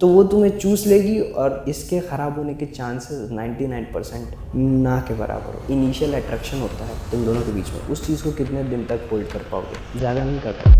तो वो तुम्हें चूस लेगी और इसके ख़राब होने के चांसेस 99% ना के बराबर हो। इनिशियल अट्रैक्शन होता है तुम दोनों के बीच में, उस चीज़ को कितने दिन तक होल्ड कर पाओगे? ज़्यादा नहीं कर पाओगे।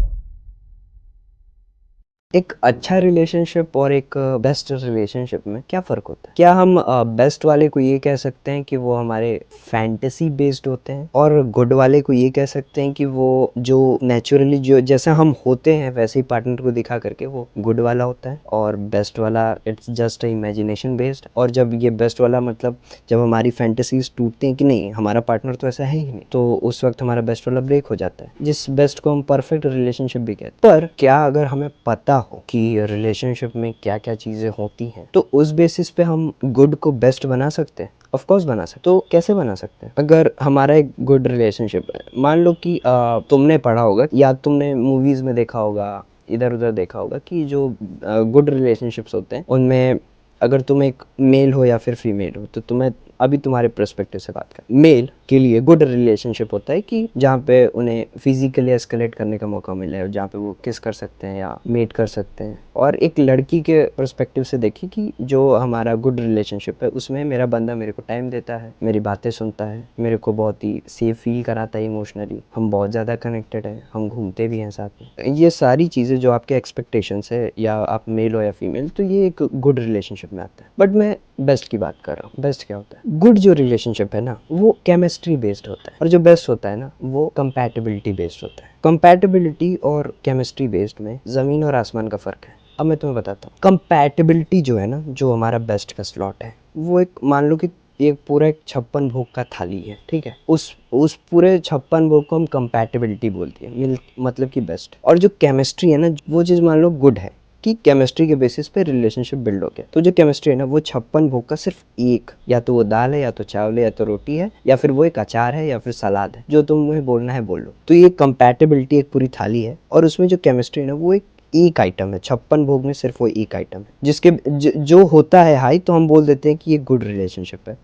एक अच्छा रिलेशनशिप और एक बेस्ट रिलेशनशिप में क्या फ़र्क होता है? क्या हम बेस्ट वाले को ये कह सकते हैं कि वो हमारे फैंटेसी बेस्ड होते हैं, और गुड वाले को ये कह सकते हैं कि वो जो नेचुरली जो जैसा हम होते हैं वैसे ही पार्टनर को दिखा करके वो गुड वाला होता है, और बेस्ट वाला इट्स जस्ट इमेजिनेशन बेस्ड। और जब ये बेस्ट वाला मतलब जब हमारी फैंटेसीज टूटती हैं कि नहीं हमारा पार्टनर तो ऐसा है ही नहीं, तो उस वक्त हमारा बेस्ट वाला ब्रेक हो जाता है, जिस बेस्ट को हम परफेक्ट रिलेशनशिप भी कहते हैं। पर क्या अगर हमें पता हो कि रिलेशनशिप में क्या क्या चीज़ें होती हैं, तो उस बेसिस पे हम गुड को बेस्ट बना सकते हैं? ऑफ कोर्स बना सकते। तो कैसे बना सकते हैं? अगर हमारा एक गुड रिलेशनशिप है, मान लो कि तुमने पढ़ा होगा या तुमने मूवीज़ में देखा होगा, इधर उधर देखा होगा कि जो गुड रिलेशनशिप्स होते हैं उनमें अगर तुम एक मेल हो या फिर फीमेल हो, तो तुम्हें अभी तुम्हारे पर्सपेक्टिव से बात कर, मेल के लिए गुड रिलेशनशिप होता है कि जहाँ पे उन्हें फिजिकली एस्केलेट करने का मौका मिले, और जहाँ पे वो किस कर सकते हैं या मेट कर सकते हैं। और एक लड़की के पर्सपेक्टिव से देखिए कि जो हमारा गुड रिलेशनशिप है उसमें मेरा बंदा मेरे को टाइम देता है, मेरी बातें सुनता है, मेरे को बहुत ही सेफ फील कराता है इमोशनली, हम बहुत ज़्यादा कनेक्टेड है, हम घूमते भी हैं साथ में। ये सारी चीज़ें जो आपके एक्सपेक्टेशंस है, या आप मेल हो या फीमेल, तो ये एक गुड रिलेशनशिप में आता है। बट मैं बेस्ट की बात कर रहा हूँ। बेस्ट क्या होता है? गुड जो रिलेशनशिप है ना वो केमिस्ट्री बेस्ड होता है, और जो बेस्ट होता है ना वो कंपैटिबिलिटी बेस्ड होता है। कंपैटिबिलिटी और केमिस्ट्री बेस्ड में ज़मीन और आसमान का फ़र्क है। अब मैं तुम्हें बताता हूँ। कंपैटिबिलिटी जो है ना, जो हमारा बेस्ट का स्लॉट है, वो एक मान लो कि एक पूरा एक 56 भोग का थाली है, ठीक है। उस पूरे 56 भोग को हम कंपैटिबिलिटी बोलते हैं, मतलब कि बेस्ट। और जो केमिस्ट्री है ना, वो चीज़ मान लो गुड है कि केमिस्ट्री के बेसिस पे रिलेशनशिप बिल्ड हो गया। तो जो केमिस्ट्री है ना वो 56 भोग का सिर्फ एक, या तो वो दाल है, या तो चावल है, या तो रोटी है, या फिर वो एक अचार है, या फिर सलाद है, जो तुम्हें बोलना है बोल लो। तो ये कंपैटिबिलिटी एक पूरी थाली है, और उसमें जो केमिस्ट्री है ना वो एक आइटम है। 56 भोग में सिर्फ वो एक आइटम है, जिसके जो होता है हाई, तो हम बोल देते हैं कि ये गुड रिलेशनशिप है।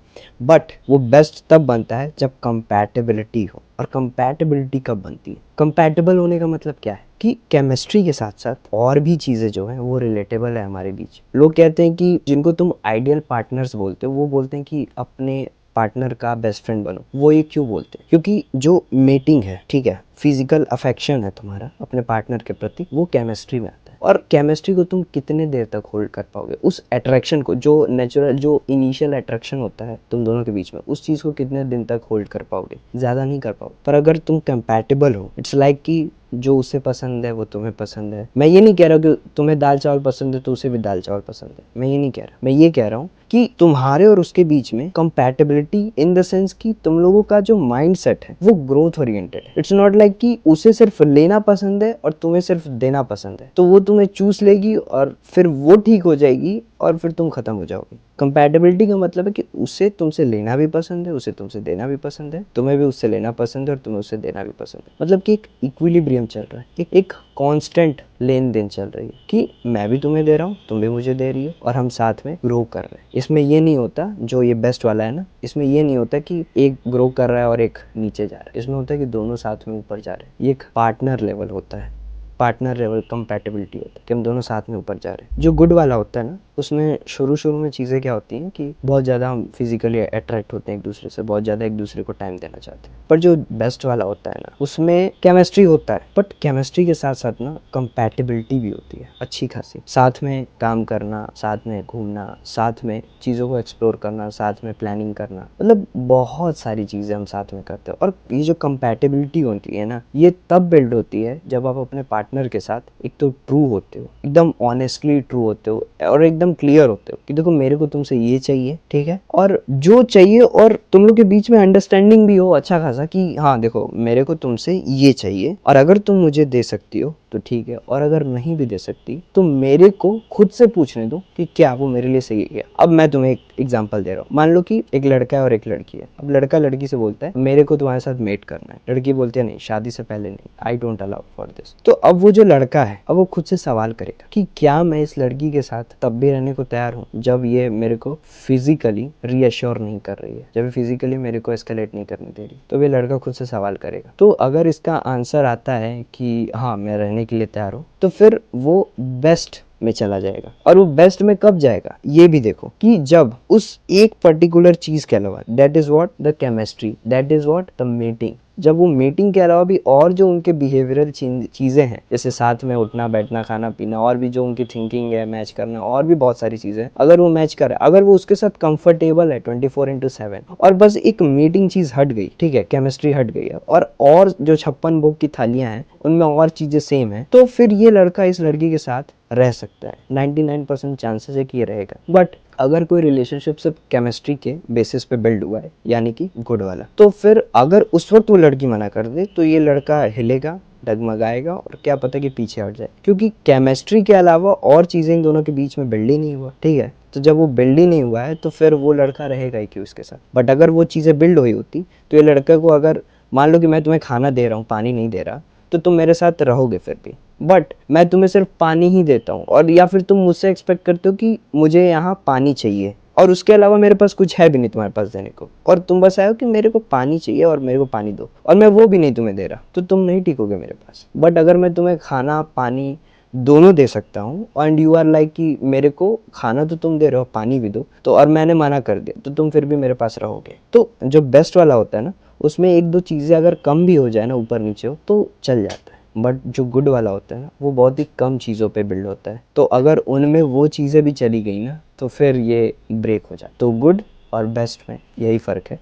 बट वो बेस्ट तब बनता है जब कंपैटिबिलिटी हो। और कंपैटिबिलिटी कब बनती है? कंपैटिबल होने का मतलब क्या है कि केमिस्ट्री के साथ साथ और भी चीज़ें जो हैं वो रिलेटेबल है हमारे बीच। लोग कहते हैं कि जिनको तुम आइडियल पार्टनर्स बोलते हो, वो बोलते हैं कि अपने पार्टनर का बेस्ट फ्रेंड बनो। वो ये क्यों बोलते हैं? क्योंकि जो मेटिंग है, ठीक है, फिजिकल अफेक्शन है तुम्हारा अपने पार्टनर के प्रति, वो केमिस्ट्री में आता है। और केमिस्ट्री को तुम कितने देर तक होल्ड कर पाओगे? उस अट्रैक्शन को, जो नेचुरल जो इनिशियल अट्रैक्शन होता है तुम दोनों के बीच में, उस चीज़ को कितने दिन तक होल्ड कर पाओगे? ज़्यादा नहीं कर पाओगे। पर अगर तुम कंपैटिबल हो, इट्स लाइक कि जो उसे पसंद है वो तुम्हें पसंद है। मैं ये नहीं कह रहा कि तुम्हें दाल चावल पसंद है तो उसे भी दाल चावल पसंद है, मैं ये नहीं कह रहा। मैं ये कह रहा हूँ कि तुम्हारे और उसके बीच में कंपैटिबिलिटी इन द सेंस कि तुम लोगों का जो माइंड सेट है वो ग्रोथ ओरिएंटेड है। इट्स नॉट लाइक कि उसे सिर्फ लेना पसंद है और तुम्हें सिर्फ देना पसंद है, तो वो तुम्हें चूस लेगी और फिर वो ठीक हो जाएगी और फिर तुम खत्म हो जाओगे। कंपैटिबिलिटी का मतलब है कि उसे तुमसे लेना भी पसंद है, उसे तुमसे देना भी पसंद है, तुम्हें भी उससे लेना पसंद है और तुम्हें उससे देना भी पसंद है। मतलब कि एक इक्विलिब्रियम चल रहा है, एक कांस्टेंट लेन देन चल रही है कि मैं भी तुम्हें दे रहा हूँ, तुम भी मुझे दे रही हो, और हम साथ में ग्रो कर रहे हैं। इसमें ये नहीं होता, जो ये बेस्ट वाला है ना, इसमें ये नहीं होता कि एक ग्रो कर रहा है और एक नीचे जा रहा है। इसमें होता है कि दोनों साथ में ऊपर जा रहे हैं। ये एक पार्टनर लेवल होता है, पार्टनर लेवल कंपैटिबिलिटी होता है कि हम दोनों साथ में ऊपर जा रहे हैं। जो गुड वाला होता है ना, उसमें शुरू में चीज़ें क्या होती हैं कि बहुत ज़्यादा हम फिजिकली अट्रैक्ट होते हैं एक दूसरे से, बहुत ज़्यादा एक दूसरे को टाइम देना चाहते हैं। पर जो बेस्ट वाला होता है ना, उसमें केमिस्ट्री होता है, बट केमिस्ट्री के साथ साथ ना कंपैटिबिलिटी भी होती है अच्छी खासी। साथ में काम करना, साथ में घूमना, साथ में चीज़ों को एक्सप्लोर करना, साथ में प्लानिंग करना, मतलब बहुत सारी चीज़ें हम साथ में करते हैं। और ये जो कंपैटिबिलिटी होती है ना, ये तब बिल्ड होती है जब आप अपने पार्टनर के साथ एक तो ट्रू होते हो, एकदम ऑनेस्टली ट्रू होते हो, और एकदम क्लियर होते हो कि देखो मेरे को तुमसे ये चाहिए, ठीक है, और जो चाहिए, और तुम लोग के बीच में अंडरस्टैंडिंग भी हो अच्छा खासा कि हाँ देखो मेरे को तुमसे ये चाहिए, और अगर तुम मुझे दे सकती हो तो ठीक है, और अगर नहीं भी दे सकती तो मेरे को खुद से पूछने दो कि क्या वो मेरे लिए सही है क्या। अब मैं तुम्हें एक एग्जांपल दे रहा हूँ। मान लो कि एक लड़का है और एक लड़की है। अब लड़का लड़की से बोलता है मेरे को तुम्हारे साथ मेट करना है, लड़की बोलती है नहीं, शादी से पहले नहीं, I don't allow for this. तो अब वो जो लड़का है, अब वो खुद से सवाल करेगा कि क्या मैं इस लड़की के साथ तब भी रहने को तैयार हूँ जब ये मेरे को फिजिकली रीअश्योर नहीं कर रही है, जब फिजिकली मेरे को एस्केलेट नहीं करने दे रही। तो ये लड़का खुद से सवाल करेगा। तो अगर इसका आंसर आता है कि हाँ मैं रहने के लिए तैयार हूँ, तो फिर वो बेस्ट में चला जाएगा। और वो बेस्ट में कब जाएगा ये भी देखो, कि जब उस एक पर्टिकुलर चीज के अलावा, that is what the chemistry, that is what the meeting, जब वो मीटिंग के अलावा भी और जो उनके बिहेवियरल चीज़ें हैं, जैसे साथ में उठना बैठना खाना पीना, और भी जो उनकी थिंकिंग है मैच करना, और भी बहुत सारी चीज़ें, अगर वो मैच करे, अगर वो उसके साथ कंफर्टेबल है 24/7, और बस एक मीटिंग चीज़ हट गई, ठीक है, केमिस्ट्री हट गई है, और जो 56 भोग की थालियां हैं उनमें और चीज़ें सेम है, तो फिर ये लड़का इस लड़की के साथ रह सकता है। 99% चांसेस है कि ये रहेगा। बट अगर कोई रिलेशनशिप सिर्फ केमिस्ट्री के बेसिस पे बिल्ड हुआ है, यानी कि गुड वाला, तो फिर अगर उस वक्त वो लड़की मना कर दे तो ये लड़का हिलेगा, डगमगाएगा, और क्या पता कि पीछे हट जाए, क्योंकि केमिस्ट्री के अलावा और चीज़ें इन दोनों के बीच में बिल्ड ही नहीं हुआ, ठीक है। तो जब वो बिल्ड ही नहीं हुआ है तो फिर वो लड़का रहेगा ही क्यों उसके साथ। बट अगर वो चीज़ें बिल्ड हुई होती तो ये लड़के को, अगर मान लो कि मैं तुम्हें खाना दे रहा हूँ, पानी नहीं दे रहा, तो तुम मेरे साथ रहोगे फिर भी, बट मैं तुम्हें सिर्फ पानी ही देता हूँ, और या फिर तुम मुझसे एक्सपेक्ट करते हो कि मुझे यहाँ पानी चाहिए, और उसके अलावा मेरे पास कुछ है भी नहीं तुम्हारे पास देने को, और तुम बस आए हो कि मेरे को पानी चाहिए और मेरे को पानी दो, और मैं वो भी नहीं तुम्हें दे रहा, तो तुम नहीं टिकोगे मेरे पास। बट अगर मैं तुम्हें खाना पानी दोनों दे सकता हूँ, एंड यू आर लाइक कि मेरे को खाना तो तुम दे रहे हो, पानी भी दो, तो और मैंने मना कर दिया, तो तुम फिर भी मेरे पास रहोगे। तो जो बेस्ट वाला होता है ना, उसमें एक दो चीज़ें अगर कम भी हो जाए ना, ऊपर नीचे हो, तो चल जाता है। बट जो गुड वाला होता है ना, वो बहुत ही कम चीज़ों पे बिल्ड होता है, तो अगर उनमें वो चीज़ें भी चली गई ना, तो फिर ये ब्रेक हो जाए। तो गुड और बेस्ट में यही फ़र्क है।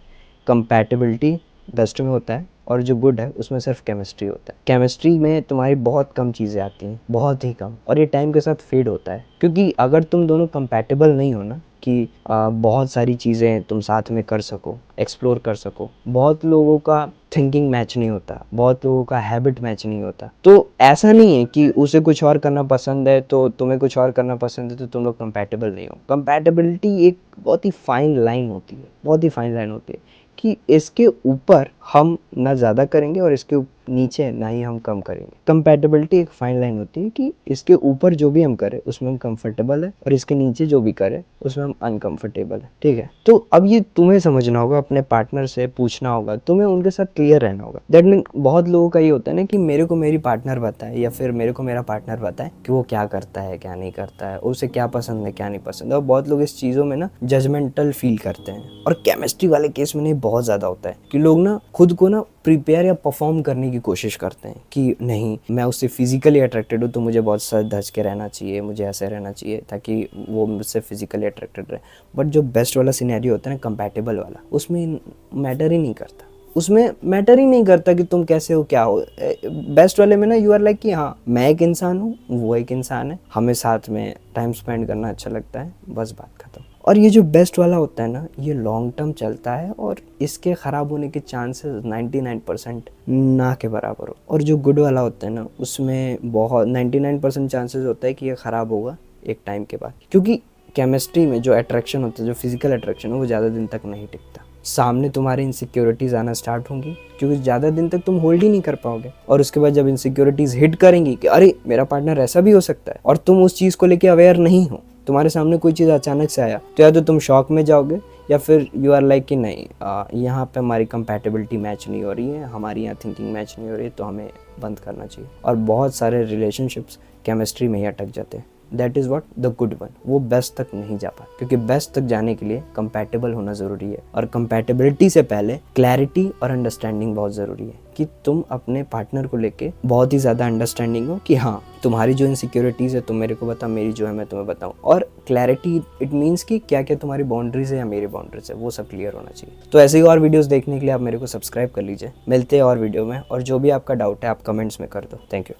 कंपैटिबिलिटी बेस्ट में होता है, और जो गुड है उसमें सिर्फ केमिस्ट्री होता है। केमिस्ट्री में तुम्हारी बहुत कम चीज़ें आती हैं, बहुत ही कम, और ये टाइम के साथ फेड होता है, क्योंकि अगर तुम दोनों कंपैटिबल नहीं हो ना, कि बहुत सारी चीज़ें तुम साथ में कर सको, एक्सप्लोर कर सको, बहुत लोगों का थिंकिंग मैच नहीं होता, बहुत लोगों का हैबिट मैच नहीं होता, तो ऐसा नहीं है कि उसे कुछ और करना पसंद है तो तुम्हें कुछ और करना पसंद है तो तुम लोग कंपैटिबल नहीं हो। कंपैटिबिलिटी एक बहुत ही फाइन लाइन होती है, बहुत ही फाइन लाइन होती है, कि इसके ऊपर हम ना ज़्यादा करेंगे और इसके नीचे ना ही हम कम करेंगे। कंपैटिबिलिटी एक फाइन लाइन होती है कि इसके ऊपर जो भी हम करें उसमें हम कंफर्टेबल है, और इसके नीचे जो भी करें उसमें हम अनकंफर्टेबल है, ठीक है। तो अब ये तुम्हें समझना होगा, अपने पार्टनर से पूछना होगा, तुम्हें उनके साथ क्लियर रहना होगा। दैट मीन बहुत लोगों का ये होता है ना कि मेरे को मेरी पार्टनर बताए, या फिर मेरे को मेरा पार्टनर बताए कि वो क्या करता है क्या नहीं करता है, उसे क्या पसंद है क्या नहीं पसंद है, और बहुत लोग इस चीज़ों में ना जजमेंटल फील करते हैं। और केमिस्ट्री वाले केस में नहीं, बहुत ज़्यादा होता है कि लोग ना खुद को ना प्रिपेयर या परफॉर्म करने की कोशिश करते हैं कि नहीं, मैं उससे फिजिकली अट्रैक्टेड हूँ तो मुझे बहुत सर धज के रहना चाहिए, मुझे ऐसे रहना चाहिए ताकि वो मुझसे फिजिकली अट्रैक्टेड रहे। बट जो बेस्ट वाला सिनेरियो होता है ना, कंपैटिबल वाला, उसमें मैटर ही नहीं करता, उसमें मैटर ही नहीं करता कि तुम कैसे हो क्या हो। बेस्ट वाले में ना यू आर लाइक कि हाँ, मैं एक इंसान हूँ, वो एक इंसान है, हमें साथ में टाइम स्पेंड करना अच्छा लगता है, बस बात खत्म। और ये जो बेस्ट वाला होता है ना, ये लॉन्ग टर्म चलता है, और इसके ख़राब होने के चांसेस 99% ना के बराबर हो। और जो गुड वाला होता है ना, उसमें बहुत 99% चांसेस होता है कि ये ख़राब होगा एक टाइम के बाद, क्योंकि केमिस्ट्री में जो अट्रैक्शन होता है, जो फिजिकल अट्रैक्शन है, वो ज़्यादा दिन तक नहीं टिकता। सामने तुम्हारी इनसिक्योरिटीज़ आना स्टार्ट होंगी, क्योंकि ज़्यादा दिन तक तुम होल्ड ही नहीं कर पाओगे, और उसके बाद जब इनसिक्योरिटीज़ हिट करेंगी कि अरे मेरा पार्टनर ऐसा भी हो सकता है, और तुम उस चीज़ को लेके अवेयर नहीं हो, तुम्हारे सामने कोई चीज़ अचानक से आया, तो या तो तुम शॉक में जाओगे, या फिर यू आर लाइक कि नहीं, यहाँ पे हमारी कंपैटिबिलिटी मैच नहीं हो रही है, हमारी यहाँ थिंकिंग मैच नहीं हो रही है, तो हमें बंद करना चाहिए। और बहुत सारे रिलेशनशिप्स केमिस्ट्री में ही अटक जाते हैं। That is what the good one, वो बेस्ट तक नहीं जा पाता, क्योंकि बेस्ट तक जाने के लिए कंपैटिबल होना ज़रूरी है, और कंपैटिबिलिटी से पहले क्लैरिटी और अंडरस्टैंडिंग बहुत ज़रूरी है, कि तुम अपने पार्टनर को लेके बहुत ही ज़्यादा अंडरस्टैंडिंग हो, कि हाँ, तुम्हारी जो इनसिक्योरिटीज़ है तुम मेरे को बता, मेरी जो है मैं तुम्हें बताऊँ। और क्लैरिटी इट मीन्स कि क्या क्या तुम्हारी बाउंड्रीज है या मेरी बाउंड्रीज है, वो सब क्लियर होना चाहिए। तो ऐसे ही और वीडियोज़ देखने के लिए आप मेरे को सब्सक्राइब कर लीजिए। मिलते हैं और वीडियो में, और जो भी आपका डाउट है आप कमेंट्स में कर दो। Thank you.